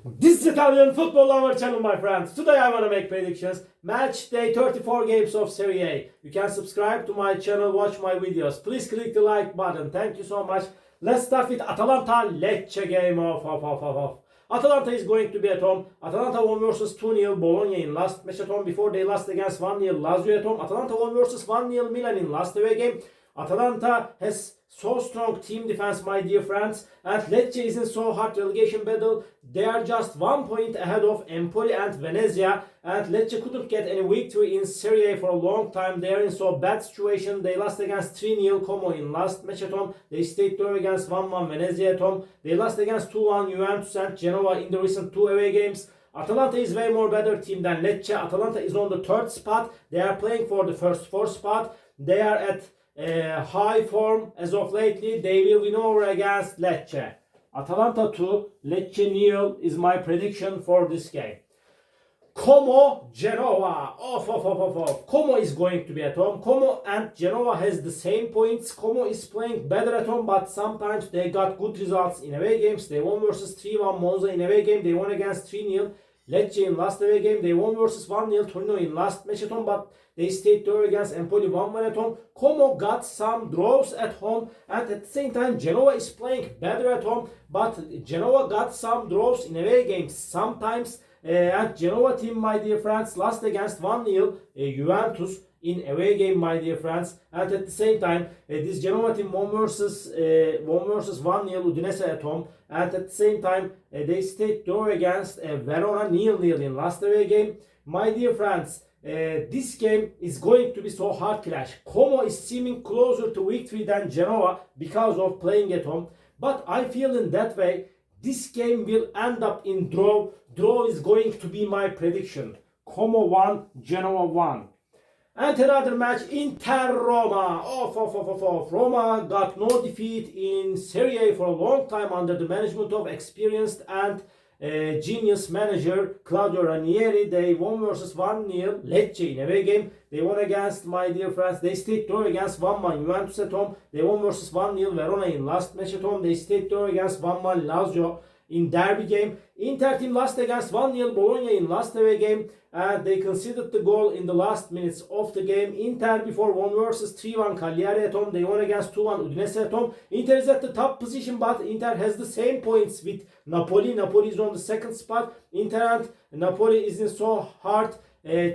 This is Italian football lover channel, my friends. Today I want to make predictions. Match day 34 games of Serie A. You can subscribe to my channel, watch my videos. Please click the like button. Thank you so much. Let's start with Atalanta Lecce game of. Atalanta is going to be at home. Atalanta won versus 2-0 Bologna in last match at home before they lost against 1-0 Lazio at home. Atalanta won versus 1-0 Milan in last away game. Atalanta has so strong team defense, my dear friends, and Lecce is in so hard relegation battle. They are just 1 point ahead of Empoli and Venezia, and Lecce couldn't get any victory in Serie for a long time. They are in so bad situation. They lost against 3-0 Como in last match at home. They stayed draw against 1-1 Venezia at home. They lost against 2-1 Juventus and Genoa in the recent 2 away games. Atalanta is way more better team than Lecce. Atalanta is on the 3rd spot. They are playing for the first 4 spot. They are at high form as of lately. They will win over against Lecce. Atalanta 2, Lecce 0 is my prediction for this game. Como Genoa. Como is going to be at home. Como and Genoa has the same points. Como is playing better at home, but sometimes they got good results in away games. They won versus 3-1 Monza in away game. They won against 3-0 Lecce in last away game. They won versus 1-0 Torino in last match at home, but they stayed draw against Empoli 1-1 at home. Como got some draws at home, and at the same time Genoa is playing better at home, but Genoa got some draws in away games sometimes. And Genoa team, my dear friends, lost against 1-0 Juventus in away game, my dear friends. And at the same time, this Genoa team won versus 1-0 Udinese at home. And at the same time, they stayed draw against Verona 0-0 in last away game. My dear friends, this game is going to be so hard clash. Como is seeming closer to victory than Genoa because of playing at home. But I feel in that way, this game will end up in draw. Draw is going to be my prediction. Como 1, Genoa 1. And another match, Inter-Roma. Roma got no defeat in Serie for a long time under the management of experienced and genius manager Claudio Ranieri. They won versus 1-0 Lecce in away game. They won against, my dear friends, they stayed draw against 1-1 Juventus at home. They won versus 1-0 Verona in last match at home. They stayed draw against 1-1 Lazio in derby game. Inter team lost against 1-0 Bologna in last away game, and they conceded the goal in the last minutes of the game. Inter before won versus 3-1 Cagliari at home. They won against 2-1 Udinese at home. Inter is at the top position, but Inter has the same points with Napoli. Napoli is on the 2nd spot. Inter and Napoli is in so hard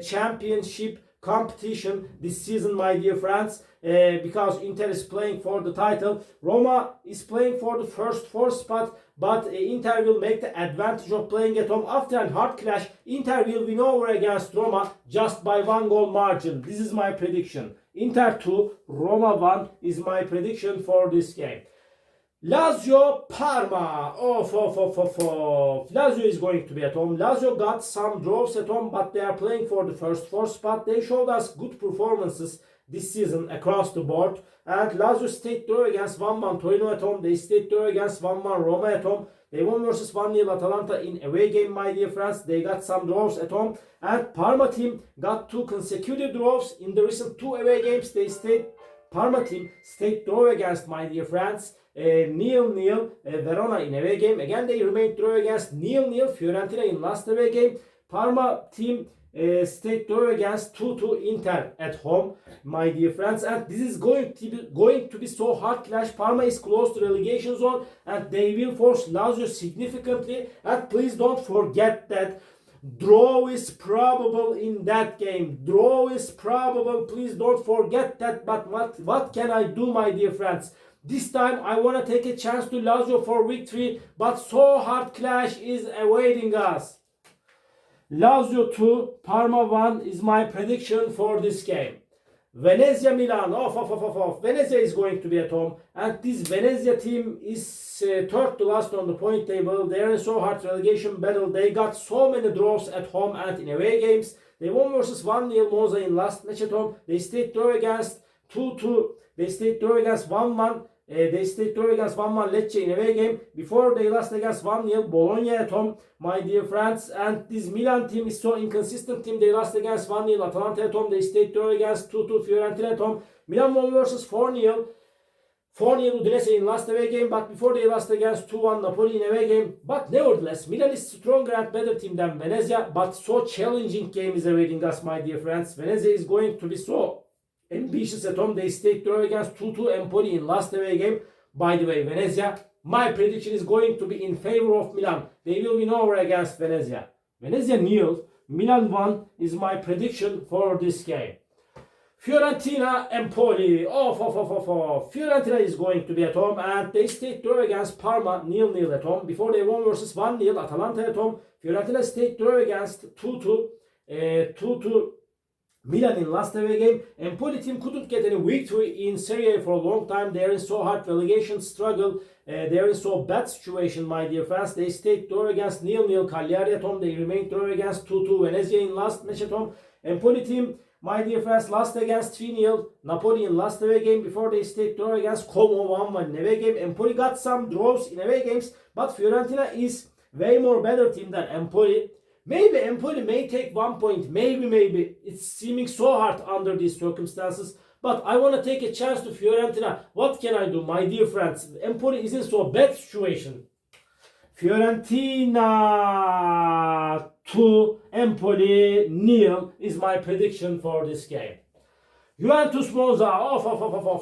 championship competition this season, my dear friends, because Inter is playing for the title. Roma is playing for the first 4 spot, but Inter will make the advantage of playing at home. After a hard clash, Inter will win over against Roma just by 1 goal margin. This is my prediction. Inter 2, Roma 1 is my prediction for this game. Lazio Parma. Lazio is going to be at home. Lazio got some draws at home, but they are playing for the first 4 spot. They showed us good performances this season across the board. And Lazio stayed draw against 1-1 Torino at home. They stayed draw against 1-1 Roma at home. They won versus 1-0 Atalanta in away game, my dear friends. They got some draws at home. And Parma team got 2 consecutive draws in the recent 2 away games. Parma team stayed draw against, my dear friends, 0-0 Verona in away game. Again, they remained draw against 0-0 Fiorentina in last away game. Parma team stayed draw against 2-2 Inter at home, my dear friends. And this is going to be so hard clash. Parma is close to relegation zone, and they will force Lazio significantly. And please don't forget that draw is probable in that game. Draw is probable. Please don't forget that. But what can I do, my dear friends? This time I want to take a chance to Lazio for victory, but so hard clash is awaiting us. Lazio 2, Parma 1 is my prediction for this game. Venezia Milan. Venezia is going to be at home, and this Venezia team is 3rd to last on the point table. They are in so hard relegation battle. They got so many draws at home and in away games. They won versus 1-0 Monza in last match at home. They stayed draw against 2-2. They stayed draw against 1-1. They stayed draw against 1-1 Lecce in away game before they lost against 1-0 Bologna at home, my dear friends. And this Milan team is so inconsistent team. They lost against 1-0 Atalanta at home. They stayed draw against 2-2 Fiorentina at home. Milan won versus 4-0 4-0 Udinese in last away game, but before they lost against 2-1 Napoli in away game. But nevertheless, Milan is stronger and better team than Venezia, but so challenging game is awaiting us, my dear friends. Venezia is going to be so ambitious at home. They stayed draw against 2-2 Empoli in last away game. By the way, Venezia, my prediction is going to be in favor of Milan. They will win over against Venezia. Venezia nil, Milan 1 is my prediction for this game. Fiorentina, Empoli. Fiorentina is going to be at home and they stayed draw against Parma 0-0 at home. Before they won versus 1-0 Atalanta at home. Fiorentina stayed draw against 2-2 Milan in last away game. Empoli team couldn't get any victory in Serie for a long time. They're in so hard relegation struggle. They're in so bad situation, my dear friends. They stayed draw against 0-0 Cagliari at home. They remained draw against 2-2 Venezia in last match at home. Empoli team, my dear friends, lost against 3-0 Napoli in last away game before they stayed draw against Como 1-1 in away game. Empoli got some draws in away games, but Fiorentina is way more better team than Empoli. Maybe Empoli may take 1 point, maybe. It's seeming so hard under these circumstances. But I want to take a chance to Fiorentina. What can I do, my dear friends? Empoli is in so bad situation. Fiorentina 2, Empoli 0 is my prediction for this game. Juventus Monza,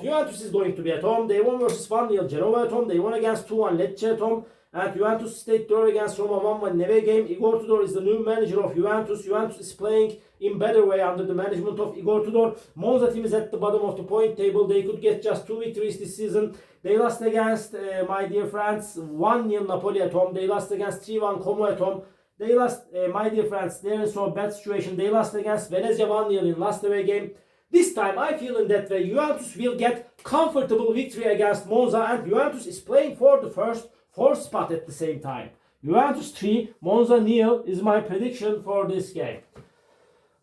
Juventus is going to be at home. They won versus 1-0 Genoa at home. They won against 2-1 Lecce at home. And Juventus stayed draw against Roma 1-1 in away game. Igor Tudor is the new manager of Juventus. Juventus is playing in better way under the management of Igor Tudor. Monza team is at the bottom of the point table. They could get just 2 victories this season. They lost against, my dear friends, 1-0 Napoli at home. They lost against 3-1 Como at home. They lost, my dear friends, they're in so bad situation. They lost against Venezia 1-0 in last away game. This time I feel in that way Juventus will get comfortable victory against Monza, and Juventus is playing for the fourth spot at the same time. Juventus 3, Monza 0 is my prediction for this game.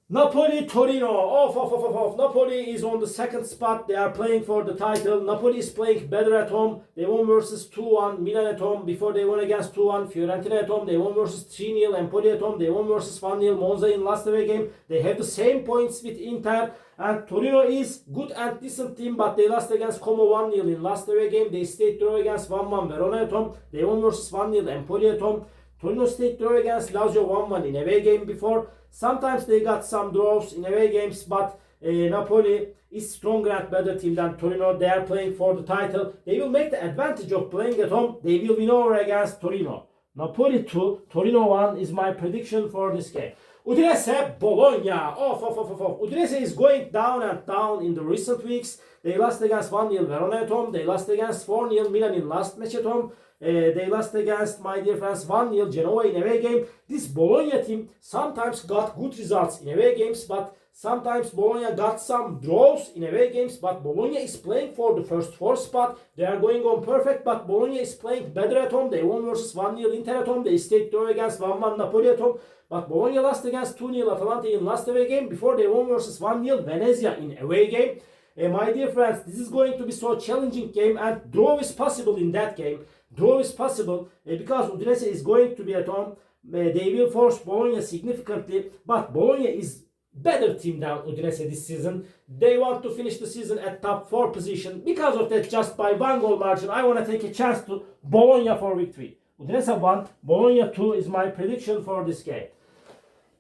Napoli, Torino. Napoli is on the second spot. They are playing for the title. Napoli is playing better at home. They won versus 2-1 Milan at home. Before they won against 2-1 Fiorentina at home. They won versus 3-0 Empoli at home. They won versus 1-0 Monza in last away game. They have the same points with Inter. And Torino is good and decent team, but they lost against Como 1-0 in last away game. They stayed draw against 1-1 Verona at home. They won versus 1-0 Empoli at home. Torino stayed draw against Lazio 1-1 in away game before. Sometimes they got some draws in away games, but Napoli is stronger and better team than Torino. They are playing for the title. They will make the advantage of playing at home. They will win over against Torino. Napoli 2, Torino 1 is my prediction for this game. Udinese, Bologna. Udinese is going down and down in the recent weeks. They lost against 1-0 Verona at home. They lost against 4-0 Milan in last match at home. They lost against, my dear friends, 1-0 Genoa in away game. This Bologna team sometimes got good results in away games, but sometimes Bologna got some draws in away games. But Bologna is playing for the first 4 spot. They are going on perfect, but Bologna is playing better at home. They won versus 1-0 Inter at home. They stayed draw against 1-1 Napoli at home. But Bologna lost against 2-0 Atalanta in last away game. Before they won versus 1-0 Venezia in away game. My dear friends, this is going to be so challenging game, and draw is possible in that game. Draw is possible because Udinese is going to be at home. They will force Bologna significantly, but Bologna is better team than Udinese this season. They want to finish the season at top 4 position. Because of that, just by 1 goal margin, I want to take a chance to Bologna for victory. Udinese 1, Bologna 2 is my prediction for this game.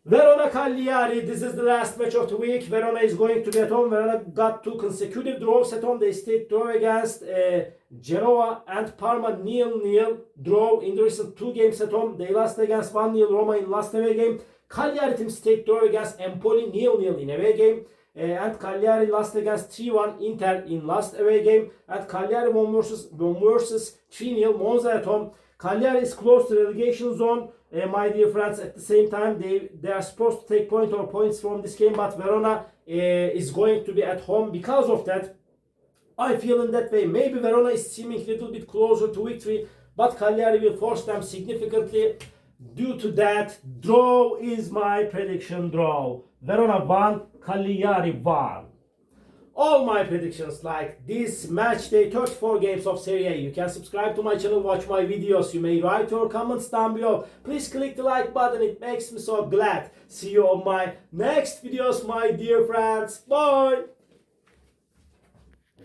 Verona, Cagliari, this is the last match of the week. Verona is going to be at home. Verona got 2 consecutive draws at home. They stayed draw against Genoa and Parma 0-0 draw in the recent 2 games at home. They lost against 1-0 Roma in last away game. Cagliari team stayed draw against Empoli 0-0 in away game. And Cagliari lost against 3-1 Inter in last away game. And Cagliari won versus 3-0 Monza at home. Cagliari is close to relegation zone. My dear friends, at the same time, they are supposed to take points from this game, but Verona is going to be at home. Because of that, I feel in that way. Maybe Verona is seeming a little bit closer to victory, but Cagliari will force them significantly. Due to that, draw is my prediction. Draw. Verona 1, Cagliari 1. All my predictions like this match day 34 games of Serie A. You can subscribe to my channel, watch my videos. You may write your comments down below. Please click the like button, it makes me so glad. See you on my next videos, my dear friends. Bye.